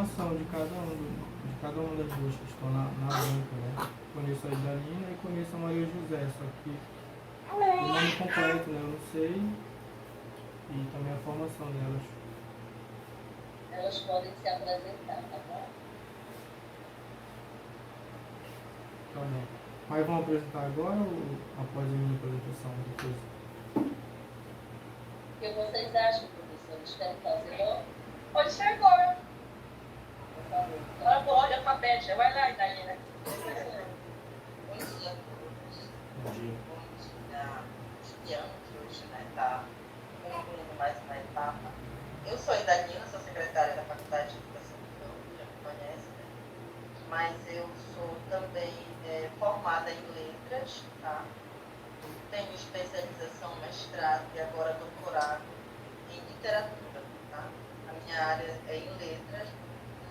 formação de cada uma das duas que estão na banca, né? Conheço a Idalina e conheço a Maria José, só que o nome completo, né? Eu não sei. E também a formação delas. Elas podem se apresentar, tá bom? Tá bom. Mas vão apresentar agora ou após a minha apresentação depois? O que vocês acham, professores? Querem fazer logo? Pode ser agora. Por favor. Agora por ordem alfabética. Vai lá, Idalina. Bom dia a todos. Bom dia. Bom dia, Juliano, que hoje está concluindo mais uma etapa. Eu sou Idalina, sou secretária da Faculdade de Educação do Campo, já me conhece, né? Mas eu sou também formada em letras, tá? Tenho especialização, mestrado e agora doutorado em literatura, tá? A minha área é em letras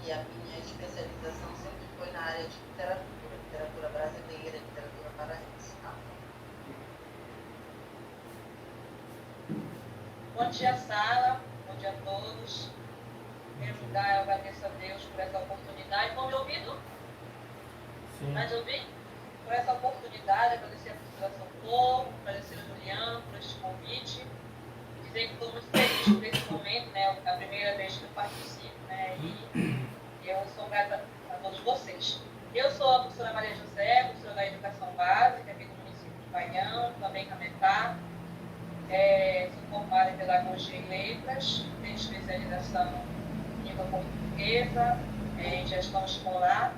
e a minha especialização sempre foi na área de literatura brasileira, literatura paraense, tá? Bom dia, Sara. Bom dia a todos. Em primeiro lugar, eu agradeço a Deus por essa oportunidade. Estão me ouvindo? Sim. Mas ouvir? Por essa oportunidade, agradecer a professora Socorro, agradecer a Juliano por este convite. Dizer que estou muito feliz por esse momento, né? É a primeira vez que eu participo, né? E eu sou grata a todos vocês. Eu sou a professora Maria José, professora da Educação Básica aqui do município de Baião, também Cametá. Sou formada em Pedagogia e Letras, tenho especialização em língua portuguesa, em gestão escolar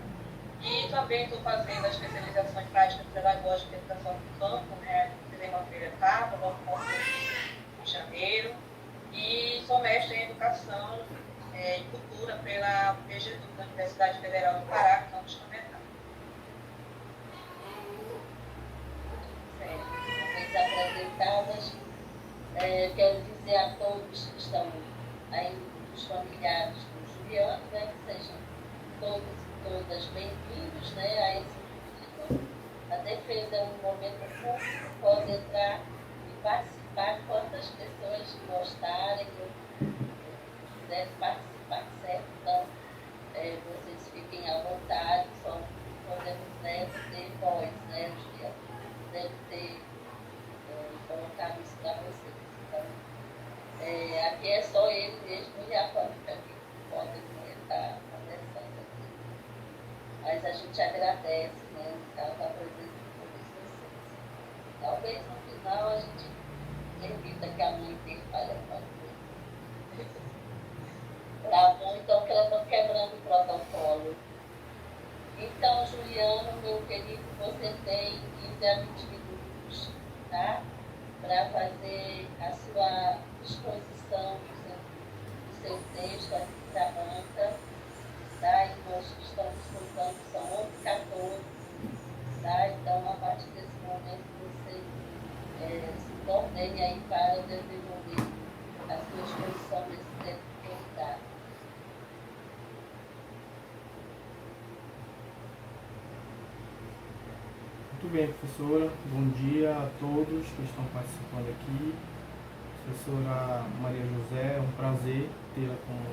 e também estou fazendo a especialização em prática pedagógica e educação do campo, né? Fiz uma feira etapa, logo em janeiro, e sou mestre em educação e cultura pela PGDU, da Universidade Federal do Pará, campus Cametá. Vocês apresentadas, quero dizer a todos que estão aí, os familiares do Juliano, né, que sejam todos e todas bem-vindos, né, a esse público. A defesa é um momento público, pode entrar e participar quantas pessoas gostarem ou quiserem participar, certo? Então, vocês fiquem à vontade, só podemos ter voz, né, Juliano? Deve ter colocado isso para vocês. Então, aqui é só ele mesmo e a família que podem estar conversando aqui. Mas a gente agradece, né, a presença de todos vocês. Talvez no final a gente evita que a mãe interfale alguma coisa. Tá bom? Então, quebrando o protocolo. Então, Juliano, meu querido, você tem 15 a 20 minutos, tá? Para fazer a sua exposição do seu texto aqui para a banca, tá? E nós estamos contando, são 11h14, tá? Então, a partir desse momento, você se coordene aí para desenvolver a sua exposição nesse tempo que eu dá. Muito bem, professora. Bom dia a todos que estão participando aqui. Professora Maria José, é um prazer tê-la como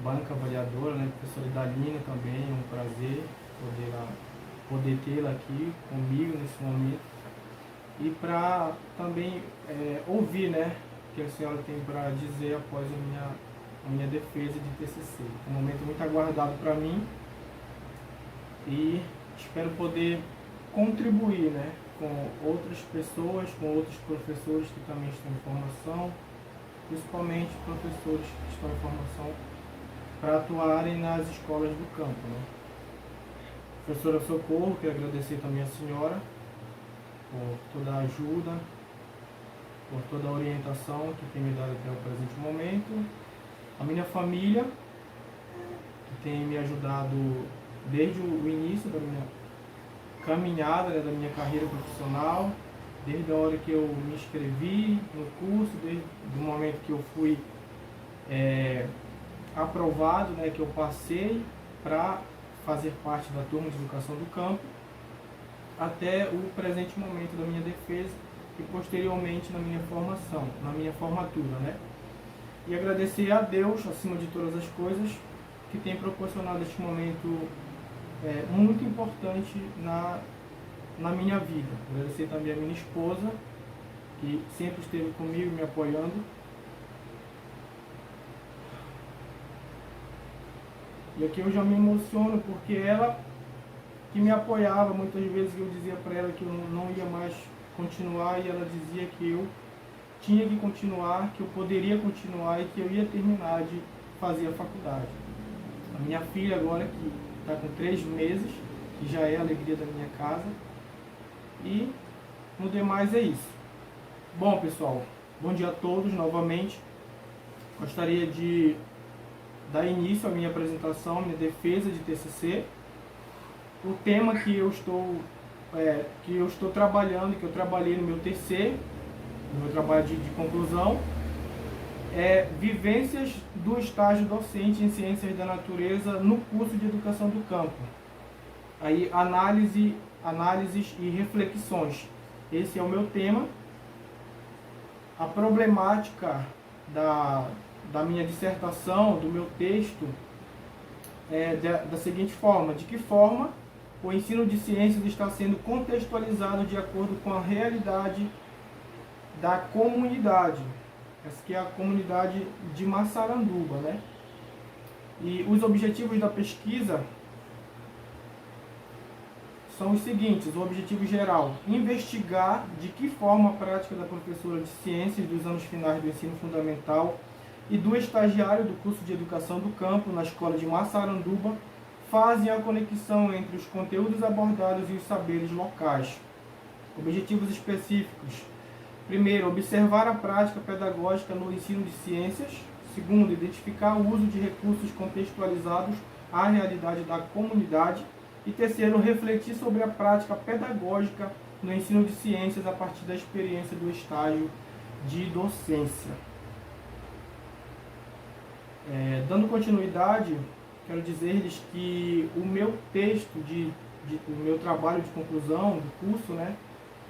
banca avaliadora, né? Professora Idalina também, é um prazer poder tê-la aqui comigo nesse momento. E para também ouvir, né, o que a senhora tem para dizer após a minha defesa de TCC. É um momento muito aguardado para mim e espero poder contribuir, né, com outras pessoas, com outros professores que também estão em formação, principalmente professores que estão em formação para atuarem nas escolas do campo, né. Professora Socorro, quero agradecer também a senhora por toda a ajuda, por toda a orientação que tem me dado até o presente momento, a minha família, que tem me ajudado desde o início da minha caminhada, né, da minha carreira profissional, desde a hora que eu me inscrevi no curso, desde o momento que eu fui aprovado, né, que eu passei para fazer parte da turma de educação do campo, até o presente momento da minha defesa e posteriormente na minha formação, na minha formatura, né? E agradecer a Deus, acima de todas as coisas, que tem proporcionado este momento muito importante na minha vida. Agradecer também a minha esposa, que sempre esteve comigo, me apoiando. E aqui eu já me emociono, porque ela que me apoiava, muitas vezes eu dizia para ela que eu não ia mais continuar, e ela dizia que eu tinha que continuar, que eu poderia continuar e que eu ia terminar de fazer a faculdade. A minha filha agora, que está com 3 meses, que já é a alegria da minha casa. E no demais é isso. Bom, pessoal, bom dia a todos novamente. Gostaria de dar início à minha apresentação, minha defesa de TCC. O tema que eu estou trabalhando, que eu trabalhei no meu TC, no meu trabalho de conclusão, é vivências do estágio docente em Ciências da Natureza no curso de Educação do Campo. Aí, análises e reflexões. Esse é o meu tema. A problemática da minha dissertação, do meu texto, é da seguinte forma: de que forma o ensino de ciências está sendo contextualizado de acordo com a realidade da comunidade, essa que é a comunidade de Massaranduba, né? E os objetivos da pesquisa são os seguintes: o objetivo geral, investigar de que forma a prática da professora de ciências dos anos finais do ensino fundamental e do estagiário do curso de Educação do Campo na escola de Massaranduba fazem a conexão entre os conteúdos abordados e os saberes locais. Objetivos específicos: primeiro, observar a prática pedagógica no ensino de ciências. Segundo, identificar o uso de recursos contextualizados à realidade da comunidade. E terceiro, refletir sobre a prática pedagógica no ensino de ciências a partir da experiência do estágio de docência. Dando continuidade, quero dizer-lhes que o meu texto, o meu trabalho de conclusão do curso, né,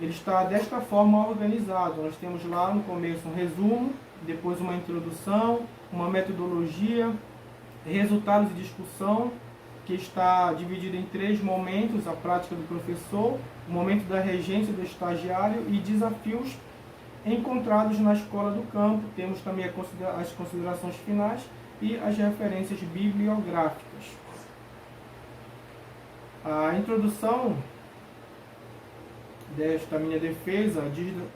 ele está desta forma organizado. Nós temos lá no começo um resumo, depois uma introdução, uma metodologia, resultados de discussão, que está dividido em 3 momentos: a prática do professor, o momento da regência do estagiário e desafios encontrados na escola do campo. Temos também as considerações finais e as referências bibliográficas. A introdução desta minha defesa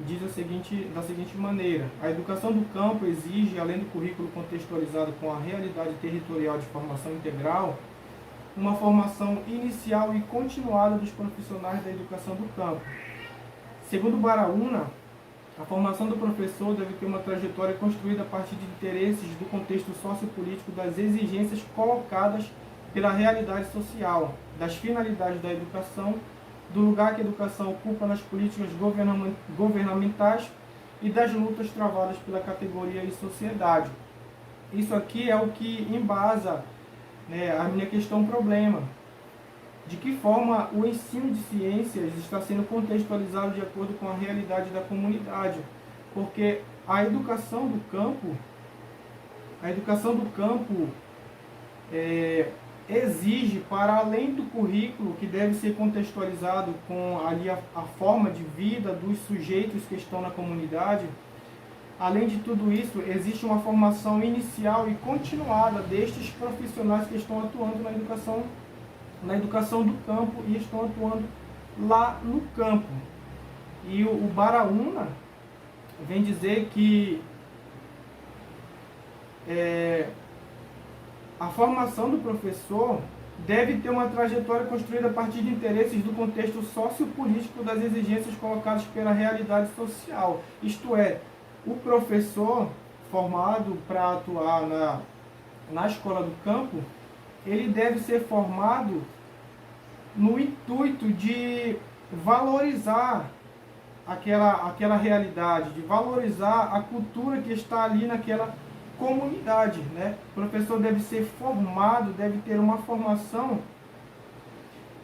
diz da seguinte maneira: a educação do campo exige, além do currículo contextualizado com a realidade territorial de formação integral, uma formação inicial e continuada dos profissionais da educação do campo. Segundo Baraúna, a formação do professor deve ter uma trajetória construída a partir de interesses do contexto sociopolítico, das exigências colocadas pela realidade social, das finalidades da educação, do lugar que a educação ocupa nas políticas governamentais e das lutas travadas pela categoria e sociedade. Isso aqui é o que embasa, né, a minha questão problema. De que forma o ensino de ciências está sendo contextualizado de acordo com a realidade da comunidade? Porque a educação do campo exige, para além do currículo, que deve ser contextualizado com ali a forma de vida dos sujeitos que estão na comunidade, além de tudo isso, existe uma formação inicial e continuada destes profissionais que estão atuando na educação do campo e estão atuando lá no campo. E o Baraúna vem dizer que a formação do professor deve ter uma trajetória construída a partir de interesses do contexto sociopolítico, das exigências colocadas pela realidade social. Isto é, o professor formado para atuar na escola do campo, ele deve ser formado no intuito de valorizar aquela realidade, de valorizar a cultura que está ali naquela comunidade, né? O professor deve ser formado, deve ter uma formação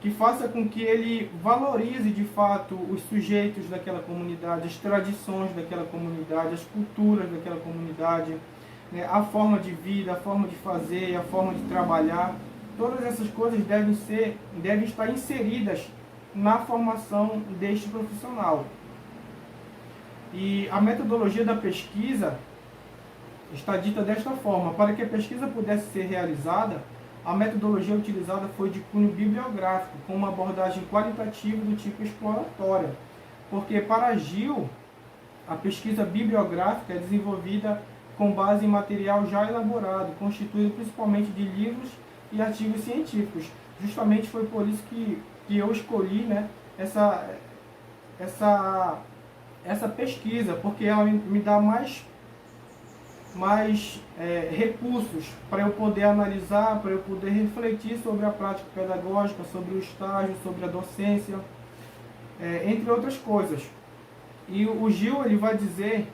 que faça com que ele valorize de fato os sujeitos daquela comunidade, as tradições daquela comunidade, as culturas daquela comunidade, né, a forma de vida, a forma de fazer, a forma de trabalhar. Todas essas coisas devem estar inseridas na formação deste profissional. E a metodologia da pesquisa está dita desta forma: para que a pesquisa pudesse ser realizada, a metodologia utilizada foi de cunho bibliográfico, com uma abordagem qualitativa do tipo exploratória. Porque para Gil, a pesquisa bibliográfica é desenvolvida com base em material já elaborado, constituído principalmente de livros e artigos científicos. Justamente foi por isso que eu escolhi, né, essa pesquisa, porque ela me dá mais recursos para eu poder analisar, para eu poder refletir sobre a prática pedagógica, sobre o estágio, sobre a docência, entre outras coisas. E o Gil vai dizer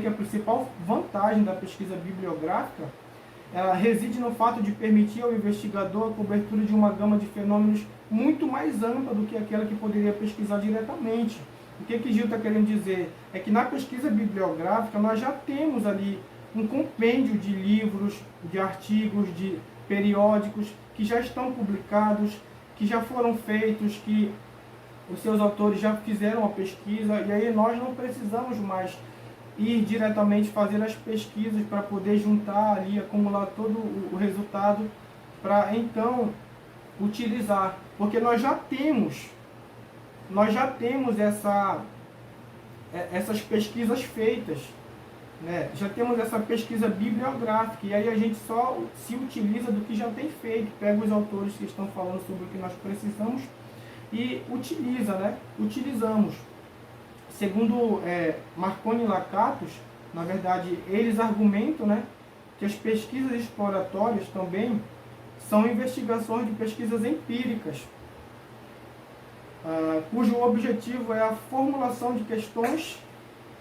que a principal vantagem da pesquisa bibliográfica reside no fato de permitir ao investigador a cobertura de uma gama de fenômenos muito mais ampla do que aquela que poderia pesquisar diretamente. O que Gil está querendo dizer? É que na pesquisa bibliográfica nós já temos ali um compêndio de livros, de artigos, de periódicos que já estão publicados, que já foram feitos, que os seus autores já fizeram a pesquisa, e aí nós não precisamos mais ir diretamente fazer as pesquisas para poder juntar ali, acumular todo o resultado para então utilizar, porque nós já temos essas pesquisas feitas, né? Já temos essa pesquisa bibliográfica, e aí a gente só se utiliza do que já tem feito, pega os autores que estão falando sobre o que nós precisamos e utilizamos. Segundo Marconi e Lakatos, na verdade, eles argumentam, né, que as pesquisas exploratórias também são investigações de pesquisas empíricas, cujo objetivo é a formulação de questões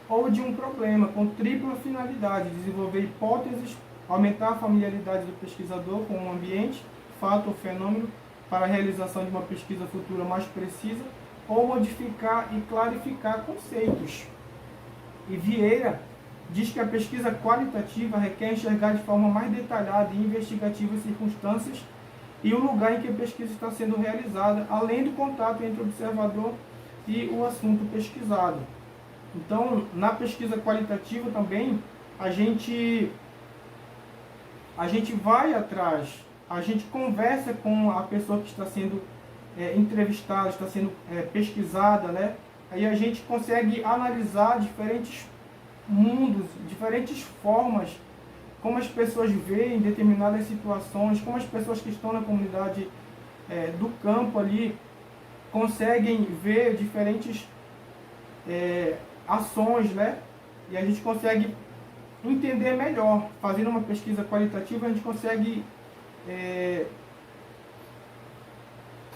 ou de um problema, com tripla finalidade: desenvolver hipóteses, aumentar a familiaridade do pesquisador com o ambiente, fato ou fenômeno, para a realização de uma pesquisa futura mais precisa, ou modificar e clarificar conceitos. E Vieira diz que a pesquisa qualitativa requer enxergar de forma mais detalhada e investigativa as circunstâncias e o lugar em que a pesquisa está sendo realizada, além do contato entre o observador e o assunto pesquisado. Então, na pesquisa qualitativa também, a gente vai atrás, a gente conversa com a pessoa que está sendo entrevistada, está sendo pesquisada, né? Aí a gente consegue analisar diferentes mundos, diferentes formas, como as pessoas veem determinadas situações, como as pessoas que estão na comunidade do campo ali conseguem ver diferentes ações, né? E a gente consegue entender melhor. Fazendo uma pesquisa qualitativa, a gente consegue,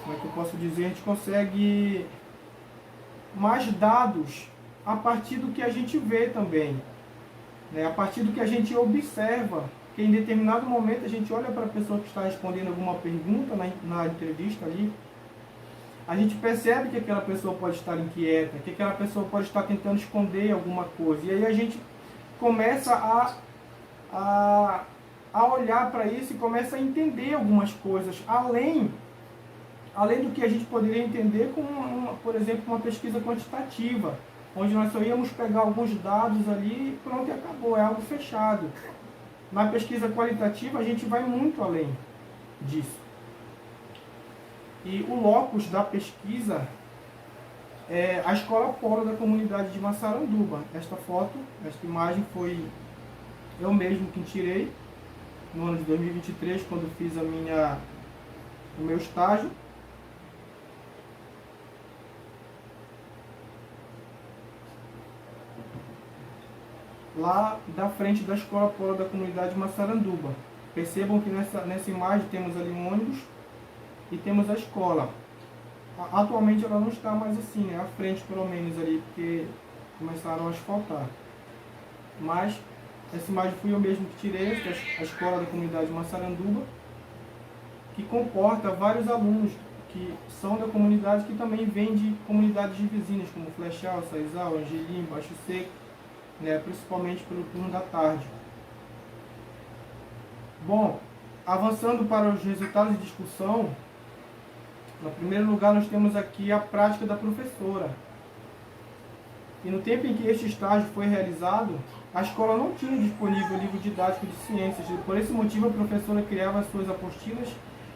como é que eu posso dizer, a gente consegue mais dados a partir do que a gente vê também, né? A partir do que a gente observa, que em determinado momento a gente olha para a pessoa que está respondendo alguma pergunta na entrevista ali, a gente percebe que aquela pessoa pode estar inquieta, que aquela pessoa pode estar tentando esconder alguma coisa, e aí a gente começa a olhar para isso e começa a entender algumas coisas, além do que a gente poderia entender com, por exemplo, uma pesquisa quantitativa, onde nós só íamos pegar alguns dados ali e pronto, e acabou, é algo fechado. Na pesquisa qualitativa, a gente vai muito além disso. E o locus da pesquisa é a Escola Polo da comunidade de Massaranduba. Esta imagem foi eu mesmo que tirei no ano de 2023, quando fiz o meu estágio. Lá da frente da Escola Polo da comunidade de Massaranduba. Percebam que nessa imagem temos ali um ônibus e temos a escola. Atualmente ela não está mais assim, né? À frente pelo menos ali, porque começaram a asfaltar. Mas essa imagem fui eu mesmo que tirei, a escola da comunidade de Massaranduba, que comporta vários alunos que são da comunidade, que também vêm de comunidades vizinhas, como Flechal, Saizal, Angelim, Baixo Seco, né? Principalmente pelo turno da tarde. Bom, avançando para os resultados de discussão, no primeiro lugar nós temos aqui a prática da professora. E no tempo em que este estágio foi realizado, a escola não tinha disponível livro didático de ciências. E por esse motivo a professora criava as suas apostilas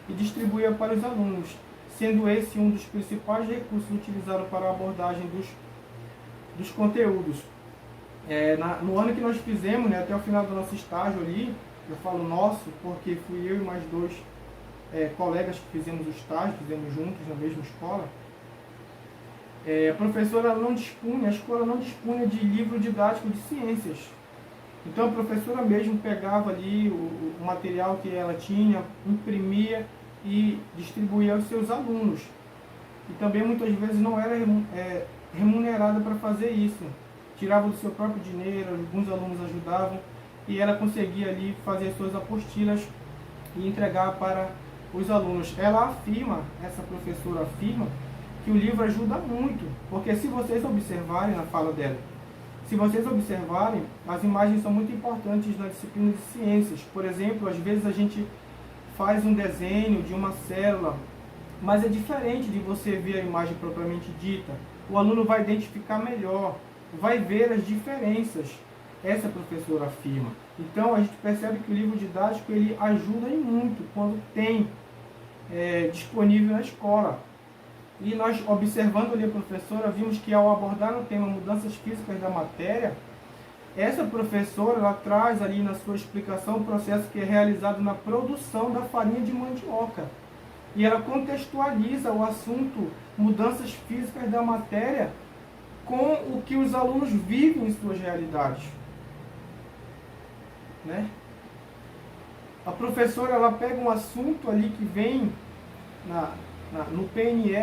e distribuía para os alunos, sendo esse um dos principais recursos utilizados para a abordagem dos conteúdos. No ano que nós fizemos, né, até o final do nosso estágio ali, eu falo nosso porque fui eu e mais dois colegas que fizemos o estágio, fizemos juntos na mesma escola. A professora não dispunha, a escola não dispunha de livro didático de ciências. Então a professora mesmo pegava ali o material que ela tinha, imprimia e distribuía aos seus alunos. E também muitas vezes não era remunerada para fazer isso. Tirava do seu próprio dinheiro, alguns alunos ajudavam e ela conseguia ali fazer as suas apostilas e entregar para os alunos. Essa professora afirma, que o livro ajuda muito, porque se vocês observarem na fala dela, se vocês observarem, as imagens são muito importantes na disciplina de ciências. Por exemplo, às vezes a gente faz um desenho de uma célula, mas é diferente de você ver a imagem propriamente dita. O aluno vai identificar melhor, vai ver as diferenças. Essa professora afirma. Então a gente percebe que o livro didático ele ajuda em muito quando tem disponível na escola. E nós, observando ali a professora, vimos que ao abordar o tema mudanças físicas da matéria, essa professora ela traz ali na sua explicação o processo que é realizado na produção da farinha de mandioca. E ela contextualiza o assunto mudanças físicas da matéria com o que os alunos vivem em suas realidades. Né? A professora ela pega um assunto ali que vem no PNE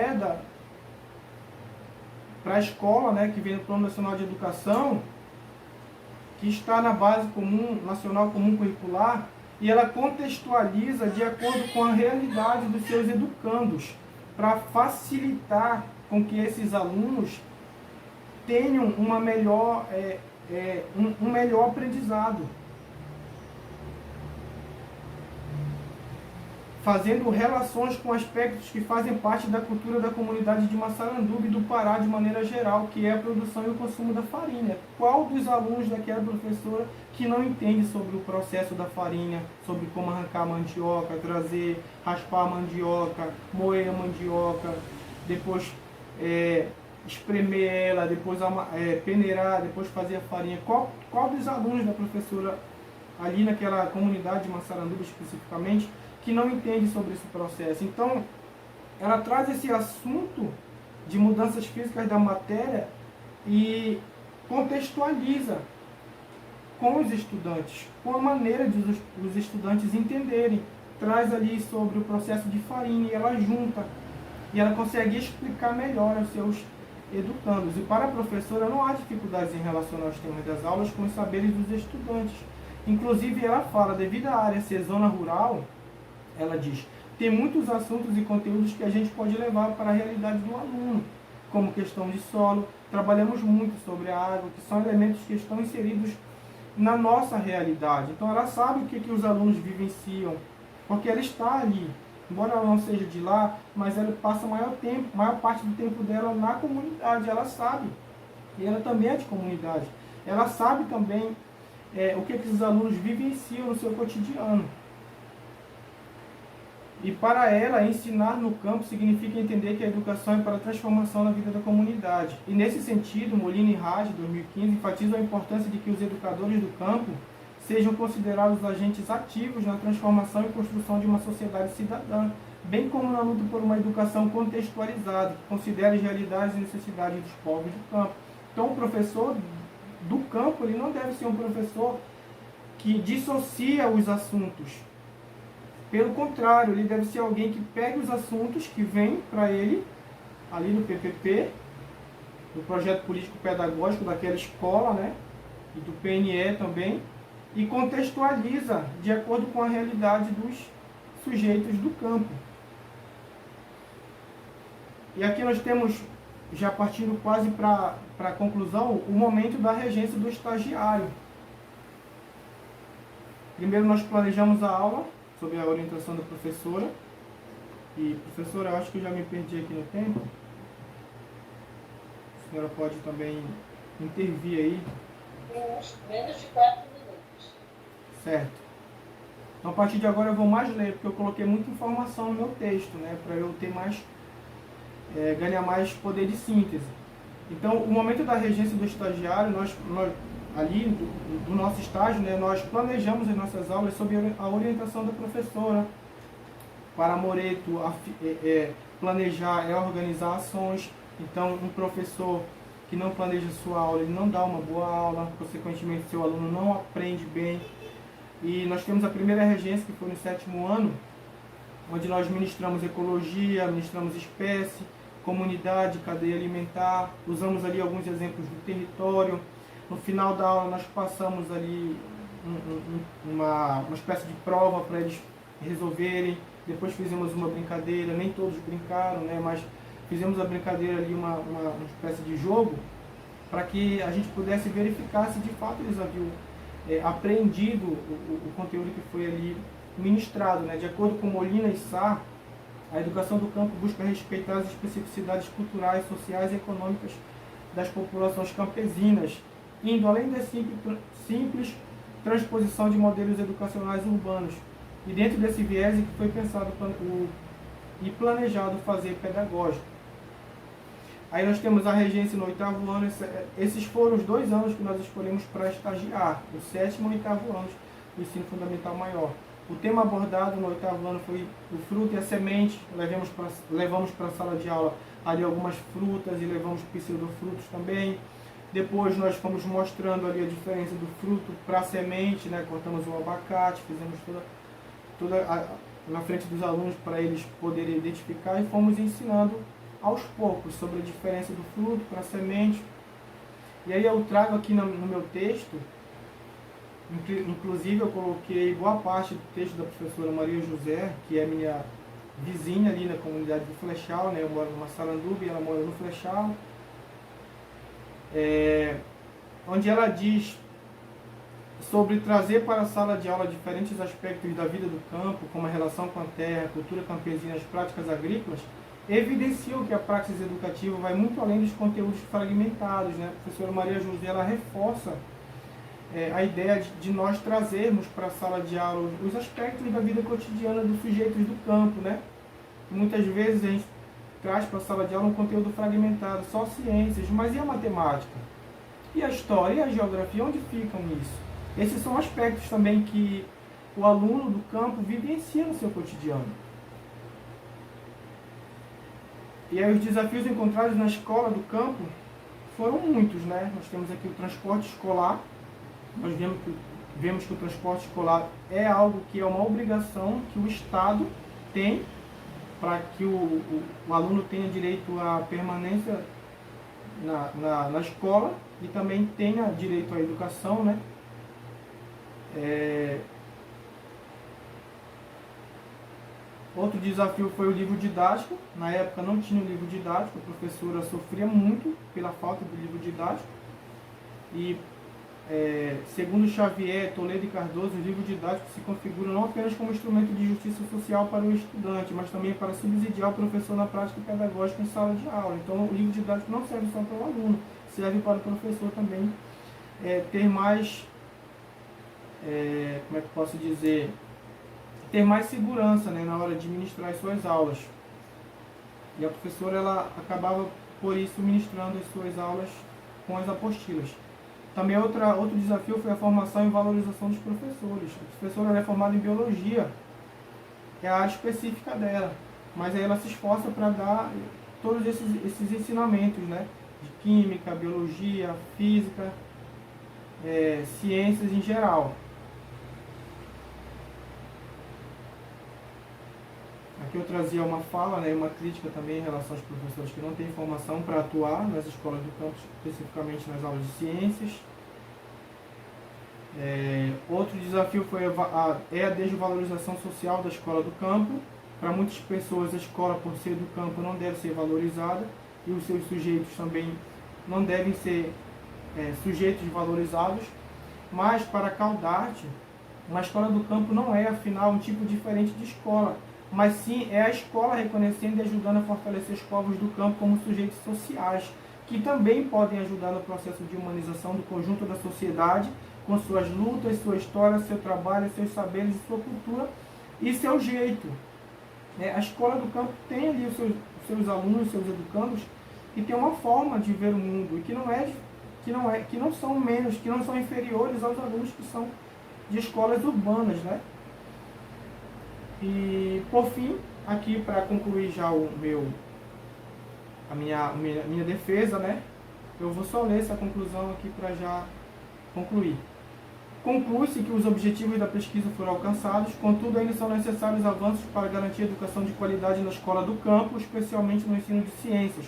para a escola, né, que vem no Plano Nacional de Educação, que está na Base Nacional Comum Curricular, e ela contextualiza de acordo com a realidade dos seus educandos, para facilitar com que esses alunos tenham um melhor aprendizado. Fazendo relações com aspectos que fazem parte da cultura da comunidade de Massaranduba e do Pará de maneira geral, que é a produção e o consumo da farinha. Qual dos alunos daquela professora que não entende sobre o processo da farinha, sobre como arrancar a mandioca, raspar a mandioca, moer a mandioca, depois espremer ela, depois peneirar, depois fazer a farinha? Qual dos alunos da professora ali naquela comunidade de Massaranduba especificamente que não entende sobre esse processo? Então, ela traz esse assunto de mudanças físicas da matéria e contextualiza com os estudantes, com a maneira de os estudantes entenderem. Traz ali sobre o processo de farinha e ela junta, e ela consegue explicar melhor aos seus educandos. E para a professora não há dificuldades em relacionar os temas das aulas com os saberes dos estudantes. Inclusive, ela fala, devido à área ser zona rural, ela diz, tem muitos assuntos e conteúdos que a gente pode levar para a realidade do aluno, como questão de solo. Trabalhamos muito sobre a água, que são elementos que estão inseridos na nossa realidade. Então ela sabe o que os alunos vivenciam, porque ela está ali. Embora ela não seja de lá, mas ela passa maior parte do tempo dela na comunidade, ela sabe. E ela também é de comunidade. Ela sabe também o que os alunos vivenciam no seu cotidiano. E para ela, ensinar no campo significa entender que a educação é para a transformação na vida da comunidade. E nesse sentido, Molina e Raj, 2015, enfatizam a importância de que os educadores do campo sejam considerados agentes ativos na transformação e construção de uma sociedade cidadã, bem como na luta por uma educação contextualizada, que considere as realidades e necessidades dos povos do campo. Então, o professor do campo ele não deve ser um professor que dissocia os assuntos. Pelo contrário, ele deve ser alguém que pegue os assuntos que vêm para ele, ali no PPP, do projeto político-pedagógico daquela escola, né, e do PNE também, e contextualiza de acordo com a realidade dos sujeitos do campo. E aqui nós temos, já partindo quase para a conclusão, o momento da regência do estagiário. Primeiro nós planejamos a aula, sob a orientação da professora. E, professora, eu acho que eu já me perdi aqui no tempo. A senhora pode também intervir aí. Menos de 4 minutos. Certo. Então, a partir de agora eu vou mais ler, porque eu coloquei muita informação no meu texto, né? Para eu ter mais, ganhar mais poder de síntese. Então, o momento da regência do estagiário, nós ali do nosso estágio, né, nós planejamos as nossas aulas sob a orientação da professora, para Moreto planejar e organizar ações. Então, um professor que não planeja sua aula, ele não dá uma boa aula, consequentemente seu aluno não aprende bem. E nós temos a primeira regência, que foi no 7º ano, onde nós ministramos ecologia, ministramos espécie, comunidade, cadeia alimentar, usamos ali alguns exemplos do território. No final da aula nós passamos ali uma espécie de prova para eles resolverem. Depois fizemos uma brincadeira, nem todos brincaram, né? Mas fizemos a brincadeira ali, uma espécie de jogo, para que a gente pudesse verificar se de fato eles haviam aprendido o conteúdo que foi ali ministrado, né? De acordo com Molina e Sá, a educação do campo busca respeitar as especificidades culturais, sociais e econômicas das populações campesinas, indo além da simples transposição de modelos educacionais urbanos. E dentro desse viés é que foi pensado e planejado o fazer pedagógico. Aí nós temos a regência no 8º ano. Esses foram os 2 anos que nós escolhemos para estagiar, o 7º e 8º anos do ensino fundamental maior. O tema abordado no 8º ano foi o fruto e a semente. Levamos para a sala de aula ali algumas frutas e levamos pseudofrutos também. Depois nós fomos mostrando ali a diferença do fruto para a semente, né? Cortamos o abacate, fizemos toda na frente dos alunos para eles poderem identificar, e fomos ensinando aos poucos sobre a diferença do fruto para a semente. E aí eu trago aqui no meu texto, inclusive eu coloquei boa parte do texto da professora Maria José, que é minha vizinha ali na comunidade do Flechal, né? Eu moro numa Saranduba e ela mora no Flechal. Onde ela diz sobre trazer para a sala de aula diferentes aspectos da vida do campo, como a relação com a terra, a cultura campesina e as práticas agrícolas, evidenciou que a praxis educativa vai muito além dos conteúdos fragmentados, né? A professora Maria José, ela reforça a ideia de nós trazermos para a sala de aula os aspectos da vida cotidiana dos sujeitos do campo, né? Muitas vezes a gente traz para a sala de aula um conteúdo fragmentado, só ciências, mas e a matemática? E a história? E a geografia? Onde ficam isso? Esses são aspectos também que o aluno do campo vivencia no seu cotidiano. E aí os desafios encontrados na escola do campo foram muitos, né? Nós temos aqui o transporte escolar. Nós vemos que o transporte escolar é algo que é uma obrigação que o Estado tem para que o aluno tenha direito à permanência na escola e também tenha direito à educação, né? Outro desafio foi o livro didático. Na época não tinha um livro didático, a professora sofria muito pela falta do livro didático. E segundo Xavier, Toledo e Cardoso, o livro didático se configura não apenas como instrumento de justiça social para o estudante, mas também para subsidiar o professor na prática pedagógica em sala de aula. Então o livro didático não serve só para o aluno, serve para o professor também ter mais, como é que eu posso dizer, ter mais segurança, né, na hora de ministrar as suas aulas. E a professora, ela acabava por isso ministrando as suas aulas com as apostilas. Também outro desafio foi a formação e valorização dos professores. A professora é formada em biologia, é a área específica dela, mas aí ela se esforça para dar todos esses ensinamentos, né, de química, biologia, física, ciências em geral. Aqui eu trazia uma fala, né, uma crítica também em relação aos professores que não têm formação para atuar nas escolas do campo, especificamente nas aulas de ciências. Outro desafio foi a desvalorização social da escola do campo. Para muitas pessoas, a escola, por ser do campo, não deve ser valorizada e os seus sujeitos também não devem ser sujeitos valorizados. Mas para Caldarte, Uma escola do campo não é, afinal, um tipo diferente de escola, mas sim é a escola reconhecendo e ajudando a fortalecer os povos do campo como sujeitos sociais, que também podem ajudar no processo de humanização do conjunto da sociedade, com suas lutas, sua história, seu trabalho, seus saberes, sua cultura e seu jeito. A escola do campo tem ali os seus alunos, seus educandos, que tem uma forma de ver o mundo e que não são menos, que não são inferiores aos alunos que são de escolas urbanas, né? E por fim, aqui para concluir já a minha defesa, né? Eu vou só ler essa conclusão aqui para já concluir. Conclui-se que os objetivos da pesquisa foram alcançados, contudo ainda são necessários avanços para garantir a educação de qualidade na escola do campo, especialmente no ensino de ciências.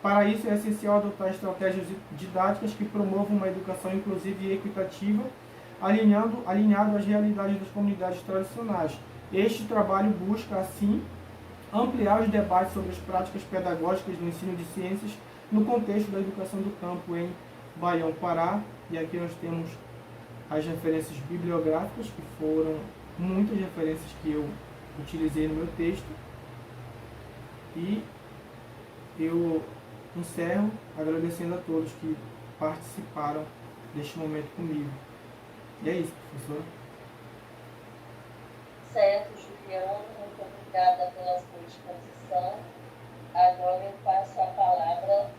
Para isso é essencial adotar estratégias didáticas que promovam uma educação inclusiva e equitativa, alinhado às realidades das comunidades tradicionais. Este trabalho busca, assim, ampliar os debates sobre as práticas pedagógicas do ensino de ciências no contexto da educação do campo em Baião, Pará. E aqui nós temos as referências bibliográficas, que foram muitas referências que eu utilizei no meu texto. E eu encerro agradecendo a todos que participaram deste momento comigo. E é isso, professora. Certo, Juliano, muito obrigada pela sua exposição. Agora eu passo a palavra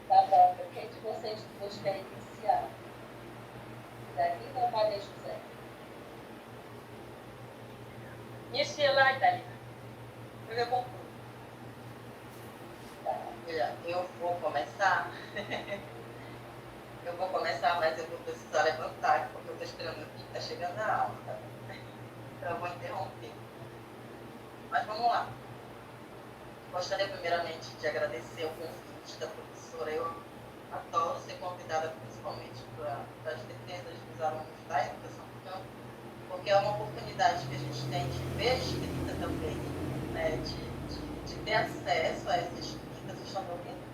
para a Bárbara. O que vocês duas querem iniciar? Dalina ou Maria José? Inicia lá, Dalina. Eu concluo. Tá. Eu vou começar. Eu vou começar, mas eu vou precisar levantar, porque eu estou esperando aqui, está chegando a aula, tá? Então eu vou interromper. Mas vamos lá. Gostaria primeiramente de agradecer o convite da professora. Eu adoro ser convidada principalmente para as defesas dos alunos da educação do campo, porque é uma oportunidade que a gente tem de ver a escrita também, né, de ter acesso a essa escrita, vocês estão me ouvindo?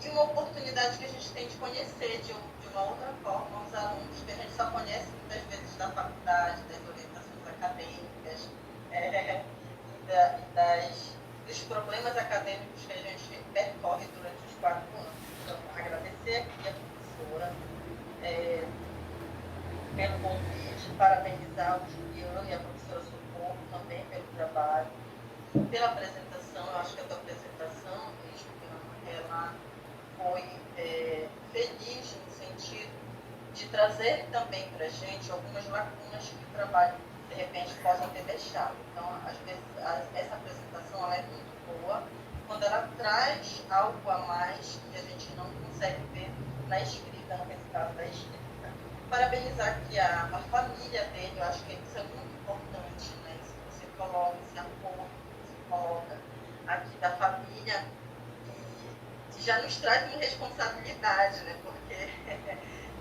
E uma oportunidade que a gente tem de conhecer de uma outra forma os alunos que a gente só conhece muitas vezes da faculdade, das orientações acadêmicas, dos problemas acadêmicos que a gente percorre durante os 4 anos. Então, agradecer aqui a professora pelo convite, parabenizar o Juliano e a professora Socorro também pelo trabalho, pela apresentação. Eu acho que a tua apresentação, Juliano, ela foi feliz no sentido de trazer também para a gente algumas lacunas que o trabalho de repente possam ter deixado. Então, às vezes, essa apresentação ela é muito boa quando ela traz algo a mais que a gente não consegue ver na escrita, no resultado da escrita. Parabenizar aqui a família dele, eu acho que isso é muito importante, né? Isso que você coloca, esse apoio que você coloca aqui da família, e já nos traz uma responsabilidade, né? Porque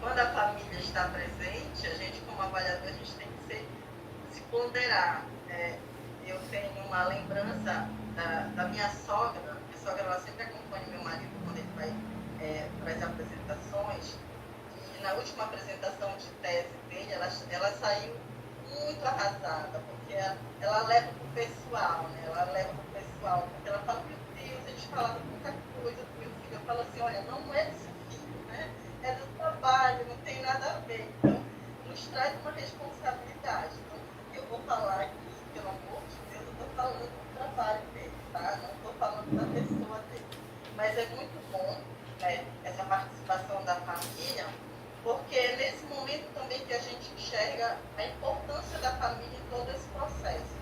quando a família está presente, a gente como avaliador, a gente tem que se ponderar. Eu tenho uma lembrança da minha sogra. Minha sogra ela sempre acompanha meu marido quando ele vai para as apresentações. E na última apresentação de tese dele, ela saiu muito arrasada, porque ela leva para o pessoal, né? Ela leva para o pessoal, porque ela fala, meu Deus, eles falaram muita coisa do meu filho. Eu falo assim, olha, não é do seu filho, né? É do trabalho, não tem nada a ver. Então, nos traz uma responsabilidade. Então, eu vou falar aqui, pelo amor de Deus, eu estou falando do trabalho dele, tá? Não estou falando da pessoa dele. Mas é muito bom, né, essa participação da família, porque é nesse momento também que a gente enxerga a importância da família em todo esse processo,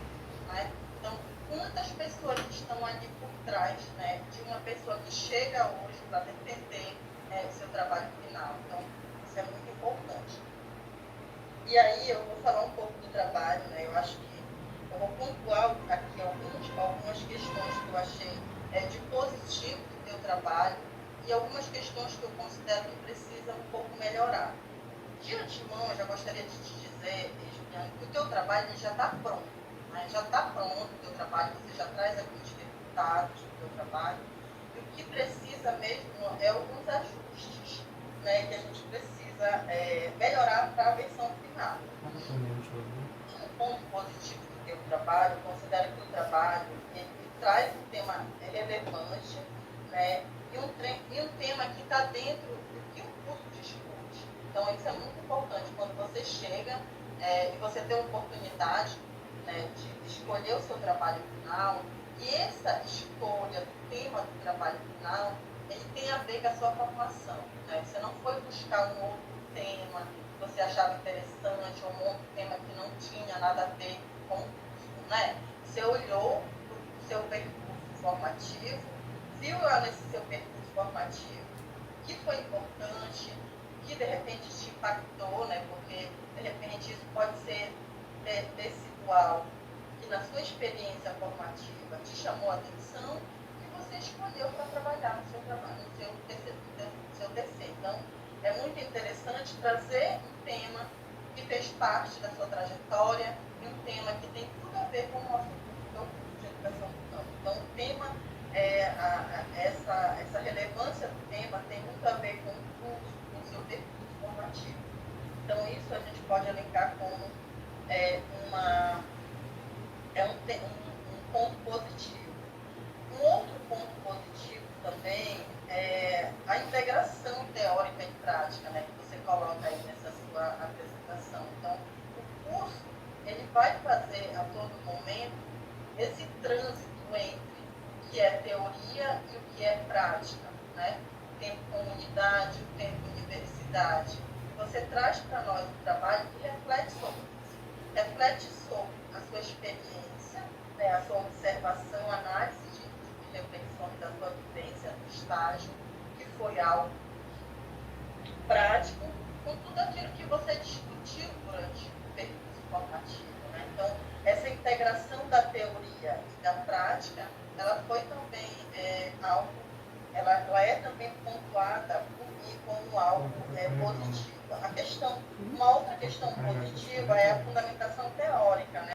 né? Então, quantas pessoas estão ali por trás, né, de uma pessoa que chega hoje para defender o seu trabalho final. Então, isso é muito importante. E aí eu vou falar um pouco do trabalho, né? Eu acho que eu vou pontuar aqui algumas questões que eu achei de positivo do teu trabalho e algumas questões que eu considero que precisam um pouco melhorar. De antemão, eu já gostaria de te dizer, Juliano, que o teu trabalho já está pronto, né? Já está pronto o teu trabalho, você já traz aqui os resultados do teu trabalho. E o que precisa mesmo é alguns ajustes, né, que a gente precisa melhorar para a versão final. trabalho, eu considero que o trabalho ele traz um tema relevante, né? E um tema que está dentro do que o curso discute. Então, isso é muito importante quando você chega e você tem a oportunidade, né, de escolher o seu trabalho final. E essa escolha do tema do trabalho final, ele tem a ver com a sua formação. Né? Você não foi buscar um outro tema que você achava interessante, ou um outro tema que não tinha nada a ver com o curso. Né? Você olhou para o seu percurso formativo, viu lá nesse seu percurso formativo que foi importante, que de repente te impactou, né? Porque de repente isso pode ser residual, que na sua experiência formativa te chamou a atenção, que você escolheu para trabalhar no seu trabalho, no seu TC. Então, é muito interessante trazer um tema que fez parte da sua trajetória e um tema que tem tudo a ver com o nosso curso de educação do campo. Então, o tema, essa relevância do tema tem muito a ver com o curso, com o seu percurso formativo. Então, isso a gente pode elencar como um ponto positivo. Um outro ponto positivo também é a integração teórica e prática, né, que você coloca aí nessa sua apresentação. Então, o curso ele vai fazer a todo momento esse trânsito entre o que é teoria e o que é prática, né? O tempo comunidade, o tempo universidade. Você traz para nós um trabalho que reflete sobre isso. Reflete sobre a sua experiência, né, a sua observação, análise de reflexões da sua vivência no estágio, que foi algo prático, com tudo aquilo que você discutiu durante o percurso formativo. Né? Então, essa integração da teoria e da prática, ela foi também algo, ela é também pontuada por mim como algo positivo. Uma outra questão positiva é a fundamentação teórica, né?